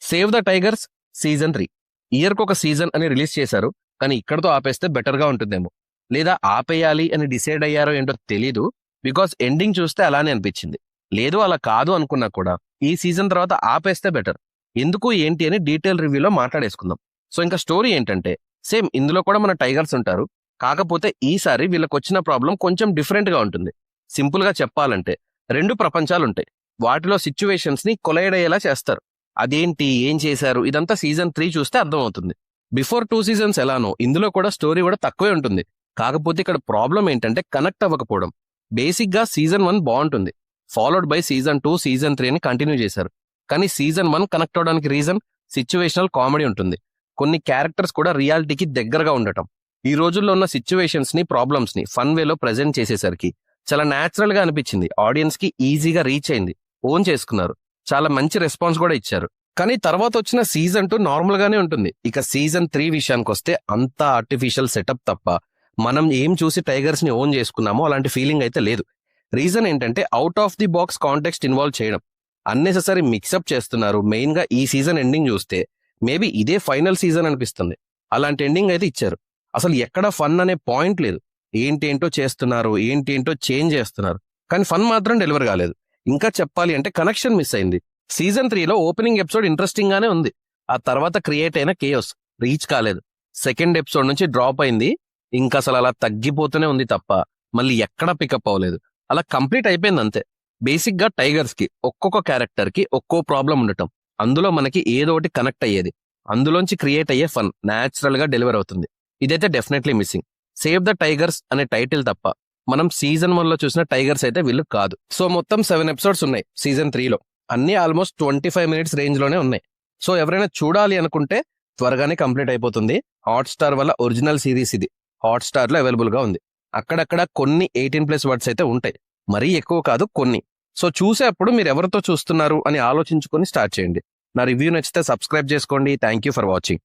Save the tigers season 3 ఇయర్కి ఒక season అని రిలీజ్ చేశారు. కానీ ఇక్కడతో ఆపేస్తే బెటర్గా ఉంటుందేమో, లేదా ఆపేయాలి అని డిసైడ్ అయ్యారో ఏంటో తెలీదు. బికాస్ ఎండింగ్ చూస్తే అలానే అనిపించింది. లేదు అలా కాదు అనుకున్నా కూడా ఈ సీజన్ తర్వాత ఆపేస్తే బెటర్. ఎందుకు ఏంటి అని డీటెయిల్ రివ్యూలో మాట్లాడేసుకుందాం. సో ఇంకా స్టోరీ ఏంటంటే సేమ్ ఇందులో కూడా మన టైగర్స్ ఉంటారు. కాకపోతే ఈసారి వీళ్ళకి వచ్చిన ప్రాబ్లం కొంచెం డిఫరెంట్గా ఉంటుంది. సింపుల్గా చెప్పాలంటే 2 ప్రపంచాలు ఉంటాయి. వాటిలో సిచ్యువేషన్స్ ని కొలైడ్ అయ్యేలా చేస్తారు. అదేంటి, ఏం చేశారు, ఇదంతా సీజన్ 3 చూస్తే అర్థమవుతుంది. బిఫోర్ 2 సీజన్స్ ఎలానో ఇందులో కూడా స్టోరీ కూడా తక్కువే ఉంటుంది. కాకపోతే ఇక్కడ ప్రాబ్లం ఏంటంటే కనెక్ట్ అవ్వకపోవడం. బేసిక్ గా సీజన్ 1 బాగుంటుంది, ఫాలోడ్ బై సీజన్ 2, సీజన్ 3 అని కంటిన్యూ చేశారు. కానీ సీజన్ 1 కనెక్ట్ అవడానికి రీజన్ సిచ్యువేషనల్ కామెడీ ఉంటుంది. కొన్ని క్యారెక్టర్స్ కూడా రియాలిటీకి దగ్గరగా ఉండటం. ఈ రోజుల్లో ఉన్న సిచ్యువేషన్స్ ని, ప్రాబ్లమ్స్ ని ఫన్ వేలో ప్రెజెంట్ చేసేసరికి చాలా న్యాచురల్ గా అనిపించింది. ఆడియన్స్ కి ఈజీగా రీచ్ అయింది, ఓన్ చేసుకున్నారు, చాలా మంచి రెస్పాన్స్ కూడా ఇచ్చారు. కానీ తర్వాత వచ్చిన సీజన్ 2 నార్మల్ గానే ఉంటుంది. ఇక సీజన్ 3 విషయానికి వస్తే అంతా ఆర్టిఫిషియల్ సెటప్ తప్ప మనం ఏం చూసి టైగర్స్ ని ఓన్ చేసుకున్నామో అలాంటి ఫీలింగ్ అయితే లేదు. రీజన్ ఏంటంటే out of the box context involve చేయడం, అన్నెసెసరీ మిక్సప్ చేస్తున్నారు. మెయిన్ గా ఈ సీజన్ ఎండింగ్ చూస్తే మేబీ ఇదే ఫైనల్ సీజన్ అనిపిస్తుంది. అలాంటి ఎండింగ్ అయితే ఇచ్చారు. అసలు ఎక్కడ ఫన్ అనే పాయింట్ లేదు. ఏంటేంటో చేస్తున్నారు, ఏంటేంటో చేంజ్ చేస్తున్నారు, కానీ ఫన్ మాత్రం డెలివర్ కాలేదు. ఇంకా చెప్పాలి అంటే కనెక్షన్ మిస్ అయింది. సీజన్ 3లో ఓపెనింగ్ ఎపిసోడ్ ఇంట్రెస్టింగ్ గానే ఉంది. ఆ తర్వాత క్రియేట్ అయిన కేయోస్ రీచ్ కాలేదు. సెకండ్ ఎపిసోడ్ నుంచి డ్రాప్ అయింది. ఇంకా అసలు అలా తగ్గిపోతూనే ఉంది తప్ప మళ్ళీ ఎక్కడా పికప్ అవ్వలేదు. అలా కంప్లీట్ అయిపోయింది అంతే. బేసిక్ గా టైగర్స్ కి ఒక్కొక్క క్యారెక్టర్ కి ఒక్కో ప్రాబ్లం ఉండటం, అందులో మనకి ఏదో ఒకటి కనెక్ట్ అయ్యేది, అందులోంచి క్రియేట్ అయ్యే ఫన్ న్యాచురల్ గా డెలివర్ అవుతుంది. ఇదైతే definitely missing. Save the tigers అనే టైటిల్ తప్ప మనం సీజన్ 1 లో చూసిన టైగర్స్ అయితే వీళ్ళు కాదు. సో మొత్తం 7 ఎపిసోడ్స్ ఉన్నాయి సీజన్ 3లో. అన్ని ఆల్మోస్ట్ 25 మినిట్స్ రేంజ్ లోనే ఉన్నాయి. సో ఎవరైనా చూడాలి అనుకుంటే త్వరగానే కంప్లీట్ అయిపోతుంది. హాట్స్టార్ వల్ల ఒరిజినల్ సిరీస్ ఇది. హాట్స్టార్ లో అవైలబుల్ గా ఉంది. అక్కడక్కడ కొన్ని 18+ వర్డ్స్ అయితే ఉంటాయి, మరీ ఎక్కువ కాదు కొన్ని. సో చూసేప్పుడు మీరు ఎవరితో చూస్తున్నారు అని ఆలోచించుకొని స్టార్ట్ చేయండి. నా రివ్యూ నచ్చితే సబ్స్క్రైబ్ చేసుకోండి. Thank you for watching.